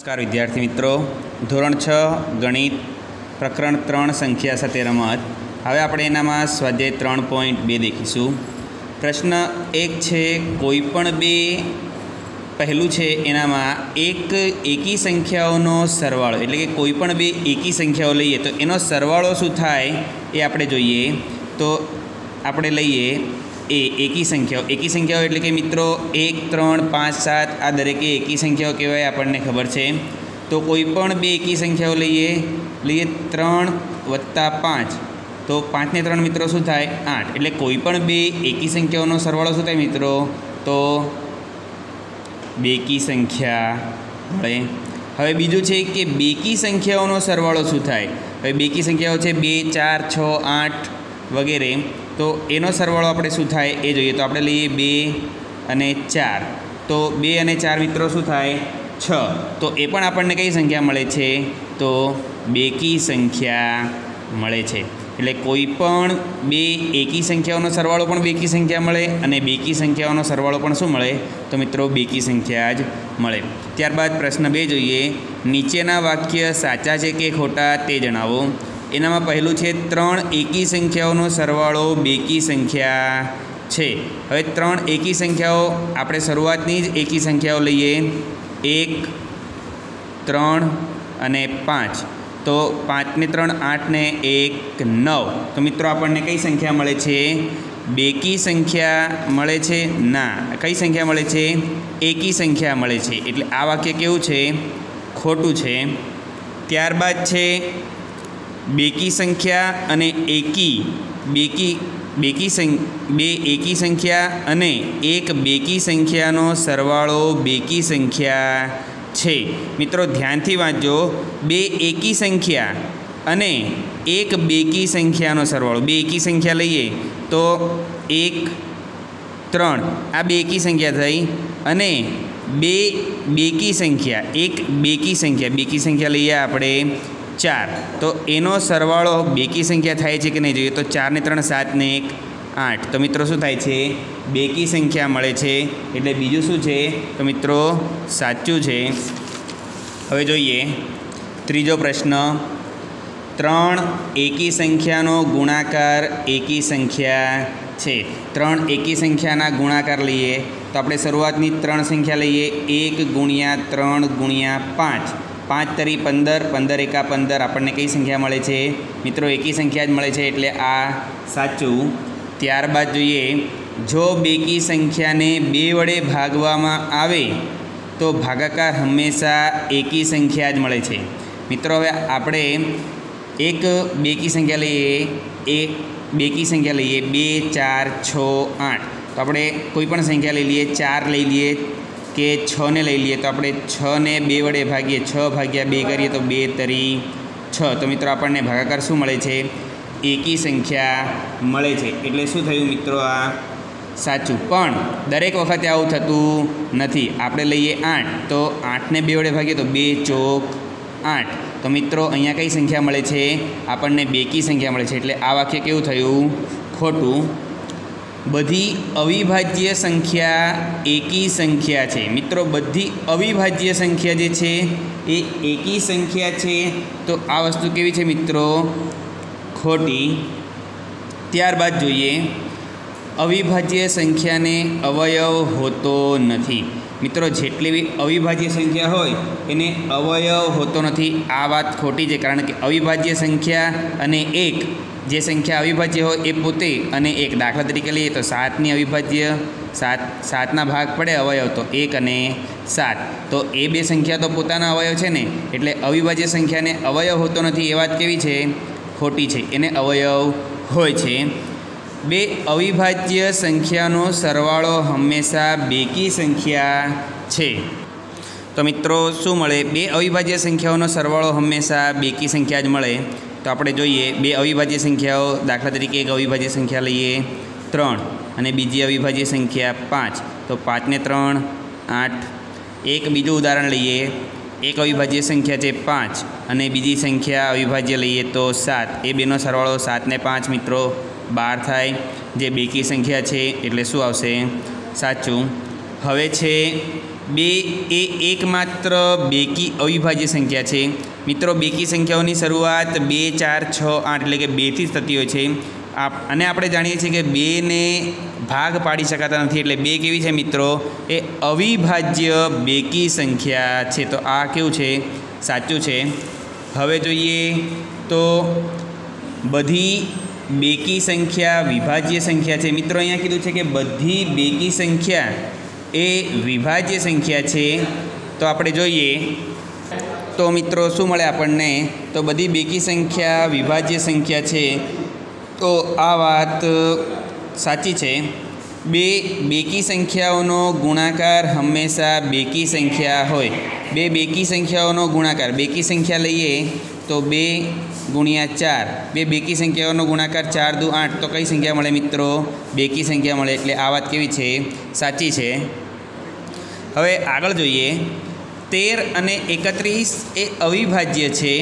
નમસ્કાર વિદ્યાર્થી મિત્રો, ધોરણ 6 ગણિત પ્રકરણ 3 સંખ્યા સાથે રમત. હવે આપણે એનામાં સ્વાધ્યાય 3.2 દેખીશું. પ્રશ્ન 1 છે, કોઈપણ બે, પહેલું છે એનામાં એક એકી સંખ્યાઓનો સરવાળો, એટલે કે કોઈપણ બે એકી સંખ્યાઓ લઈએ તો એનો સરવાળો શું થાય એ આપણે જોઈએ. તો આપણે લઈએ એકી સંખ્યાઓ એટલે કે મિત્રો 1, 3, 5, 7 આ દરેકે એકી સંખ્યાઓ કહેવાય, આપણને ખબર છે. તો કોઈ પણ બે એકી સંખ્યાઓ લઈએ 3 + 5, તો 5 ને 3 મિત્રો શું થાય 8. એટલે કોઈ પણ બે એકી સંખ્યાઓનો સરવાળો શું થાય મિત્રો, તો બેકી સંખ્યા મળે. હવે બીજું છે કે બેકી સંખ્યાઓનો સરવાળો શું થાય. હવે બેકી સંખ્યાઓ છે 2, 4, 6, 8 વગેરે, તો એનો સરવાળો આપણે શું થાય એ જોઈએ. તો આપણે લઈએ 2 અને 4, તો 2 અને 4 મિત્રો શું થાય 6. તો એ પણ આપણને કઈ સંખ્યા મળે છે, તો બેકી સંખ્યા મળે છે. એટલે કોઈ પણ બે એકી સંખ્યાઓનો સરવાળો પણ બેકી સંખ્યા મળે અને બેકી સંખ્યાઓનો સરવાળો પણ શું મળે, તો મિત્રો બેકી સંખ્યા જ મળે. ત્યારબાદ પ્રશ્ન 2 જોઈએ. નીચેના વાક્ય સાચા છે કે ખોટા તે જણાવો. એનામાં પહેલું છે 3 એકી સંખ્યાઓનો સરવાળો બેકી સંખ્યા છે. હવે 3 એકી સંખ્યાઓ આપણે શરૂઆતની જ એકી સંખ્યાઓ લઈએ 1, 3 અને 5. તો 5 ને 3 8 ને 1 9. તો મિત્રો આપણને કઈ સંખ્યા મળે છે, બેકી સંખ્યા મળે છે ના, કઈ સંખ્યા મળે છે, એકી સંખ્યા મળે છે. એટલે આ વાક્ય કેવું છે, ખોટું છે. ત્યારબાદ છે બેકી સંખ્યા અને બે એકી સંખ્યા અને એક બેકી સંખ્યાનો સરવાળો બેકી સંખ્યા છે. મિત્રો ધ્યાનથી વાંચજો, બે એકી સંખ્યા અને એક બેકી સંખ્યાનો સરવાળો. બે એકી સંખ્યા લઈએ તો 1, 3 આ બે એકી સંખ્યા થઈ, અને બે બેકી સંખ્યા, એક બેકી સંખ્યા લઈએ આપણે 4. તો એનો સરવાળો બેકી સંખ્યા થાય છે કે નહીં જોઈએ. તો 4 ને 3 7 ને 1 8. તો મિત્રો શું થાય છે, બેકી સંખ્યા મળે છે. એટલે બીજું શું છે, તો મિત્રો સાચું છે. હવે જોઈએ ત્રીજો પ્રશ્ન. 3 એકી સંખ્યાનો ગુણાકાર એકી સંખ્યા છે. 3 એકી સંખ્યાના ગુણાકાર લઈએ તો આપણે શરૂઆતની 3 સંખ્યા લઈએ 1 × 3 × 5. 5 તરી 15, 15 એકા 15. આપણને કઈ સંખ્યા મળે છે મિત્રો, એકી સંખ્યા જ મળે છે. એટલે આ સાચું. ત્યારબાદ જોઈએ, જો બેકી સંખ્યાને 2 વડે ભાગવામાં આવે તો ભાગાકાર હંમેશા એકી સંખ્યા જ મળે છે. મિત્રો હવે આપણે એક બેકી સંખ્યા લઈએ 2, 4, 6, 8. તો આપણે કોઈ પણ સંખ્યા લઈ લઈએ, 4 લઈ લઈએ કે 6 ને લઈ લઈએ. તો આપણે 6 ને 2 વડે ભાગીએ, 6 ભાગ્યા 2 કરીએ તો 2 તરી 6. તો મિત્રો આપણને ભાગાકાર શું મળે છે, એકી સંખ્યા મળે છે. એટલે શું થયું મિત્રો, આ સાચું. પણ દરેક વખતે આવું થતું નથી. આપણે લઈએ 8, તો 8 ને 2 વડે ભાગીએ તો 2 ચોક 8. તો મિત્રો અહીંયા કઈ સંખ્યા મળે છે, આપણને બેકી સંખ્યા મળે છે. એટલે આ વાક્ય કેવું થયું, ખોટું. બધી અવિભાજ્ય સંખ્યા એકી સંખ્યા છે. મિત્રો બધી અવિભાજ્ય સંખ્યા જે છે એ એકી સંખ્યા છે. તો આ વસ્તુ કેવી છે મિત્રો, ખોટી. ત્યારબાદ જોઈએ, અવિભાજ્ય સંખ્યાને અવયવ હોતો નથી. મિત્રો જેટલી બી અવિભાજ્ય સંખ્યા હોય એને અવયવ હોતો નથી. આ વાત ખોટી છે, કારણ કે અવિભાજ્ય સંખ્યા અને એક, જે સંખ્યા અવિભાજ્ય હોય એ પોતે અને એક. દાખલા તરીકે લઈએ તો 7ની અવિભાજ્ય 7ના ભાગ પડે અવયવ તો 1 અને 7. તો એ બે સંખ્યા તો પોતાના અવયવ છે ને. એટલે અવિભાજ્ય સંખ્યાને અવયવ હોતો નથી એ વાત કેવી છે, ખોટી છે. એને અવયવ હોય છે. બે અવિભાજ્ય સંખ્યાનો સરવાળો હંમેશા બેકી સંખ્યા છે. તો મિત્રો શું મળે, બે અવિભાજ્ય સંખ્યાઓનો સરવાળો હંમેશા બેકી સંખ્યા જ મળે. તો આપણે જોઈએ બે અવિભાજ્ય સંખ્યાઓ. દાખલા તરીકે એક અવિભાજ્ય સંખ્યા લઈએ 3 અને બીજી અવિભાજ્ય સંખ્યા 5. તો 5 ને 3 8. એક બીજું ઉદાહરણ લઈએ, એક અવિભાજ્ય સંખ્યા છે 5 અને બીજી સંખ્યા અવિભાજ્ય લઈએ તો 7. એ બેનો સરવાળો 7 ને 5 મિત્રો 12 થાય, જે બેકી સંખ્યા છે. એટલે શું આવશે, સાચું. હવે છે 2 એ એકમાત્ર બેકી અવિભાજ્ય સંખ્યા છે। મિત્રો બેકી સંખ્યાઓની શરૂઆત 2, 4, 6, 8 એટલે કે 2થી જ થતી હોય છે। અને આપણે જાણીએ છીએ કે 2ને ભાગ પાડી શકાતા નથી, એટલે 2 કેવી છે મિત્રો? એ અવિભાજ્ય બેકી સંખ્યા છે। તો આ કેવું છે? સાચું છે। હવે જોઈએ તો બધી બેકી સંખ્યા વિભાજ્ય સંખ્યા છે। મિત્રો અહીંયા કીધું છે કે બધી બેકી સંખ્યા એ વિભાજ્ય સંખ્યા છે। તો આપણે જોઈએ તો મિત્રો શું મળે આપણને? તો બધી બેકી સંખ્યા વિભાજ્ય સંખ્યા છે, તો આ વાત સાચી છે। બે બેકી સંખ્યાઓનો ગુણાકાર હંમેશા બેકી સંખ્યા હોય। બે બેકી સંખ્યાઓનો ગુણાકાર, બેકી સંખ્યા લઈએ તો 2 ગુણ્યા 4, બે બેકી સંખ્યાઓનો ગુણાકાર 4 દુ 8, તો કઈ સંખ્યા મળે મિત્રો? બેકી સંખ્યા મળે। એટલે આ વાત કેવી છે? સાચી છે। હવે આગળ જોઈએ, 13 અને 31 એ અવિભાજ્ય છે।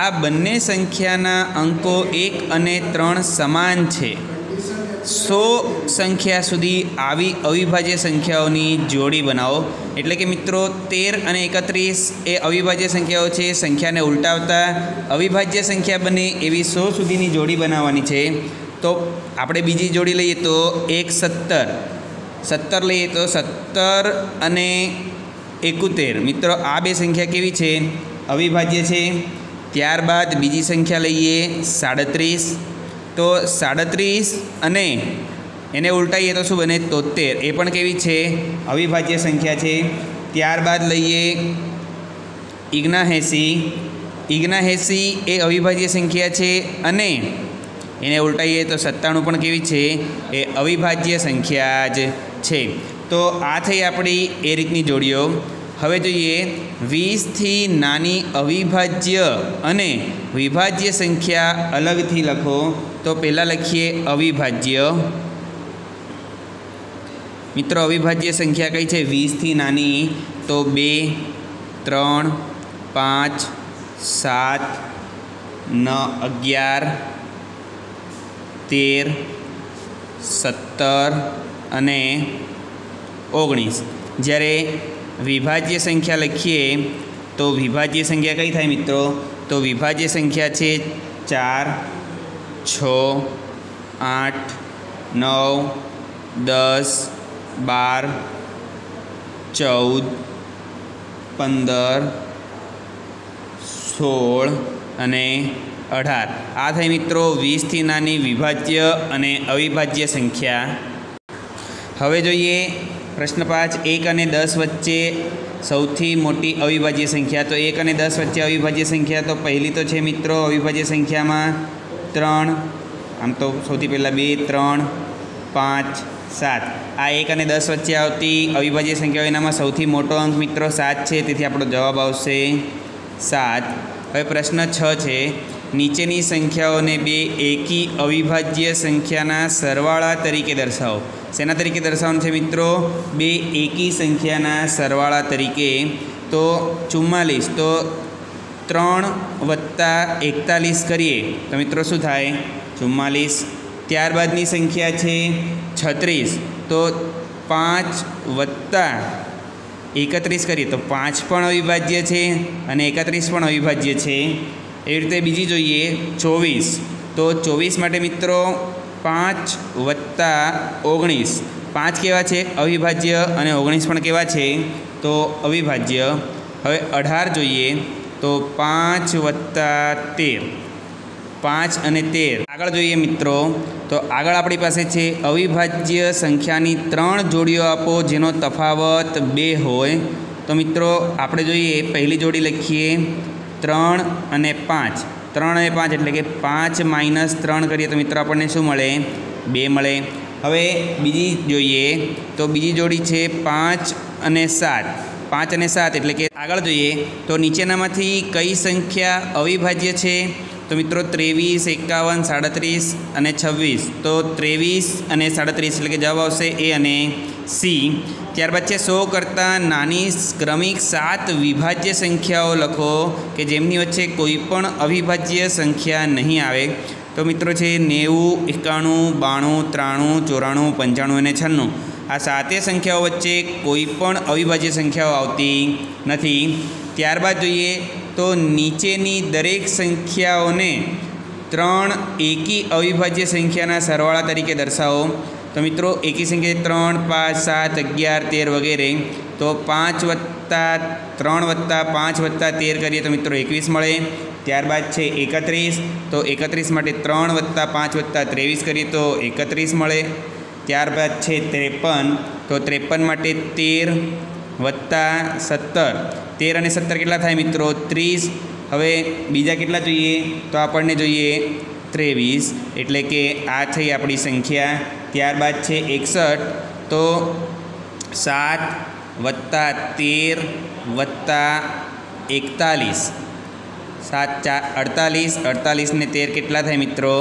આ બંને સંખ્યાના અંકો 1 અને 3 સમાન છે। 100 સંખ્યા સુધી આવી અવિભાજ્ય સંખ્યાઓની જોડી બનાવો। એટલે કે મિત્રો 13 અને 31 એ અવિભાજ્ય સંખ્યાઓ છે, સંખ્યાને ઉલટાવતા અવિભાજ્ય સંખ્યા બને એવી 100 સુધીની જોડી બનાવવાની છે। તો આપણે બીજી જોડી લઈએ તો 1, 17 લઈએ તો 17 અને 71, મિત્રો આ બે સંખ્યા કેવી છે? અવિભાજ્ય છે। ત્યારબાદ બીજી સંખ્યા લઈએ 37, તો 37 અને એને ઉલટાઈએ તો શું બને? 73, એ પણ કેવી છે? અવિભાજ્ય સંખ્યા છે। ત્યારબાદ લઈએ 79 એ અવિભાજ્ય સંખ્યા છે અને એને ઉલટાઈએ તો 97 પણ કેવી છે? એ અવિભાજ્ય સંખ્યા જ છે। તો આ થઈ આપણી એ રીતની જોડીઓ। હવે જોઈએ 20થી નાની અવિભાજ્ય અને વિભાજ્ય સંખ્યા અલગથી લખો। તો પહેલાં લખીએ અવિભાજ્ય। મિત્રો અવિભાજ્ય સંખ્યા કઈ છે? 20થી નાની તો 2, 3, 5, 7, 11, 13, 17 અને 19। જ્યારે વિભાજ્ય સંખ્યા લખીએ તો વિભાજ્ય સંખ્યા કઈ થાય મિત્રો? તો વિભાજ્ય સંખ્યા છે 4, 6, 8, 9, 10, 12, 14, 15, 16 અને 18। આ થઈ મિત્રો 20થી નાની વિભાજ્ય અને અવિભાજ્ય સંખ્યા। હવે જોઈએ પ્રશ્ન 5, 1 અને 10 વચ્ચે સૌથી મોટી અવિભાજ્ય સંખ્યા। તો 1 અને 10 વચ્ચે અવિભાજ્ય સંખ્યા તો પહેલી તો છે મિત્રો અવિભાજ્ય સંખ્યામાં 3, આમ તો સૌથી પહેલાં 2, 3, 5, 7। આ 1 અને 10 વચ્ચે આવતી અવિભાજ્ય સંખ્યાઓ, એનામાં સૌથી મોટો અંક મિત્રો 7 છે, તેથી આપણો જવાબ આવશે 7। હવે પ્રશ્ન 6 છે, નીચેની સંખ્યાઓને બે એકી અવિભાજ્ય સંખ્યાના સરવાળા તરીકે દર્શાવો। શેના તરીકે દર્શાવવાનું છે મિત્રો? બે એકી સંખ્યાના સરવાળા તરીકે। તો 44, તો 3 + 41 કરીએ તો મિત્રો શું થાય? 44। ત્યારબાદની સંખ્યા છે 36, તો 5 + 31 કરીએ તો 5 પણ અવિભાજ્ય છે અને 31 પણ અવિભાજ્ય છે। એવી રીતે બીજી જોઈએ 24, તો 24 માટે મિત્રો 5 + 19, 5 કેવા છે? અવિભાજ્ય અને 19 પણ કેવા છે? તો અવિભાજ્ય। હવે 18 જોઈએ તો 5 + 13, 5 અને 13। આગળ જોઈએ મિત્રો, તો આગળ આપણી પાસે છે અવિભાજ્ય સંખ્યાની 3 જોડીઓ આપો જેનો તફાવત 2 હોય। તો મિત્રો આપણે જોઈએ પહેલી જોડી લખીએ 3 અને 5, 3 અને 5 એટલે કે 5 - 3 કરીએ તો મિત્રો આપણને શું મળે? 2 મળે। હવે બીજી જોઈએ તો બીજી જોડી છે 5 અને 7, 5 અને 7 એટલે કે આગળ જોઈએ તો નીચેનામાંથી કઈ સંખ્યા અવિભાજ્ય છે? તો મિત્રો 23, 51, 37 અને 26, તો 23 અને 37 એટલે કે જવાબ આવશે એ અને સી। ત્યારબાદ છે 100 કરતાં નાની ક્રમિક 7 વિભાજ્ય સંખ્યાઓ લખો કે જેમની વચ્ચે કોઈ પણ અવિભાજ્ય સંખ્યા નહીં આવે। તો મિત્રો છે 90, 91, 92, 93, 94, 95 અને 96। આ સાતે સંખ્યાઓ વચ્ચે કોઈ પણ અવિભાજ્ય સંખ્યાઓ આવતી નથી. ત્યારબાદ જોઈએ તો નીચેની દરેક સંખ્યાઓને 3 એકી અવિભાજ્ય સંખ્યાના સરવાળા તરીકે દર્શાવો. તો મિત્રો એકી સંખ્યા 3, 5, 7, 11, 13 વગેરે. તો 5 વત્તા 3 વત્તા 5 વત્તા 13 કરીએ તો મિત્રો 21 મળે. ત્યારબાદ છે 31. તો 31 માટે 3 વત્તા 5 વત્તા 23 કરીએ તો 31 મળે. ત્યારબાદ છે 53. તો 53 માટે 13 વત્તા 17. 13 અને 17 કેટલા થાય મિત્રો? 30. હવે બીજા કેટલા જોઈએ? તો આપણને જોઈએ 23. એટલે કે આ થઈ આપણી સંખ્યા. ત્યારબાદ છે 61. તો 7 વત્તા 13 વત્તા 41. 7 4 48. 48 ને 13 કેટલા થાય મિત્રો?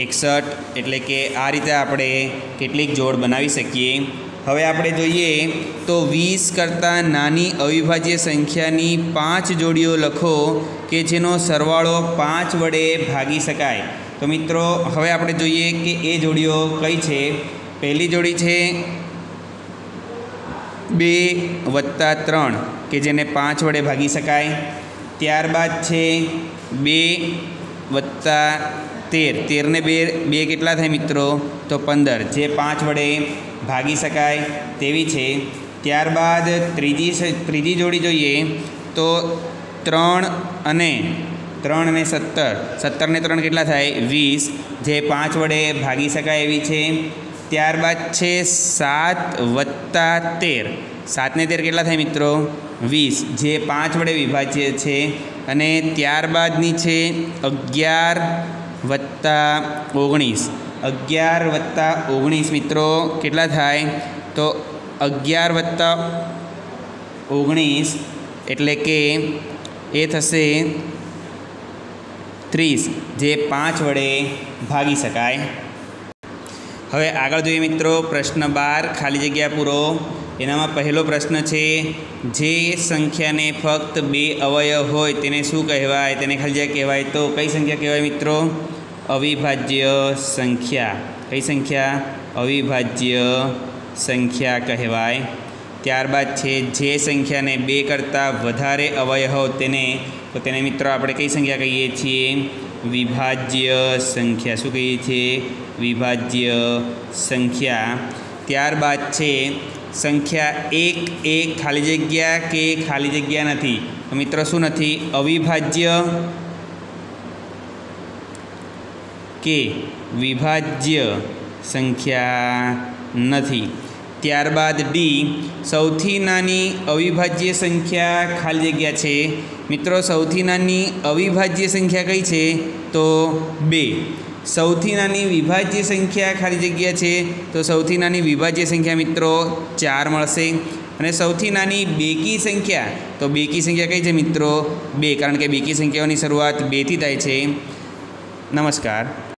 61. એટલે કે આ રીતે આપણે કેટલીક જોડ બનાવી શકીએ. હવે આપણે જોઈએ તો 20 કરતાં નાની અવિભાજ્ય સંખ્યાની 5 જોડીઓ લખો કે જેનો સરવાળો 5 વડે ભાગી શકાય. તો મિત્રો હવે આપણે જોઈએ કે એ જોડીઓ કઈ છે. પહેલી જોડી છે 2 વત્તા 3 કે જેને 5 વડે ભાગી શકાય. ત્યારબાદ છે 2 વત્તા 13. 13 ને 2 કેટલા થાય મિત્રો? તો 15, જે 5 વડે ભાગી શકાય તેવી છે. ત્યારબાદ ત્રીજી જોડી જોઈએ તો 3 અને 17. 17 ને 3 કેટલા થાય? 20, જે 5 વડે ભાગી શકાય એવી છે. ત્યારબાદ છે 7 વત્તા 13. 7 ને 13 કેટલા થાય મિત્રો? 20, જે 5 વડે વિભાજ્ય છે. અને ત્યારબાદની છે 11 વત્તા 19. 11 વત્તા 19 મિત્રો કેટલા થાય? તો 11 વત્તા 19 એટલે કે એ થશે 30, જે 5 વડે ભાગી શકાય. હવે આગળ જોઈએ મિત્રો પ્રશ્ન 12, ખાલી જગ્યા પૂરો. એનામાં પહેલો પ્રશ્ન છે જે સંખ્યાને ફક્ત 2 અવયવ હોય તેને શું કહેવાય? તેને ખાલી જગ્યા કહેવાય. તો કઈ સંખ્યા કહેવાય મિત્રો? અવિભાજ્ય સંખ્યા. કઈ સંખ્યા? અવિભાજ્ય સંખ્યા કહેવાય. ત્યારબાદ છે જે સંખ્યાને 2 કરતાં વધારે અવયવ તેને મિત્રો આપણે કઈ સંખ્યા કહીએ છીએ? વિભાજ્ય સંખ્યા. શું કહીએ છીએ? વિભાજ્ય સંખ્યા. ત્યારબાદ છે સંખ્યા 1 એ ખાલી જગ્યા કે ખાલી જગ્યા નથી. તો મિત્રો શું નથી? અવિભાજ્ય કે વિભાજ્ય સંખ્યા નથી. ત્યારબાદ ડી, સૌથી નાની અવિભાજ્ય સંખ્યા ખાલી જગ્યા છે. મિત્રો સૌથી નાની અવિભાજ્ય સંખ્યા કઈ છે? તો 2. સૌથી નાની વિભાજ્ય સંખ્યા ખાલી જગ્યા છે. તો સૌથી નાની વિભાજ્ય સંખ્યા મિત્રો 4 મળશે. અને સૌથી નાની બેકી સંખ્યા, તો બેકી સંખ્યા કઈ છે મિત્રો? 2, કારણ કે બેકી સંખ્યાઓની શરૂઆત 2 થી થાય છે. નમસ્કાર.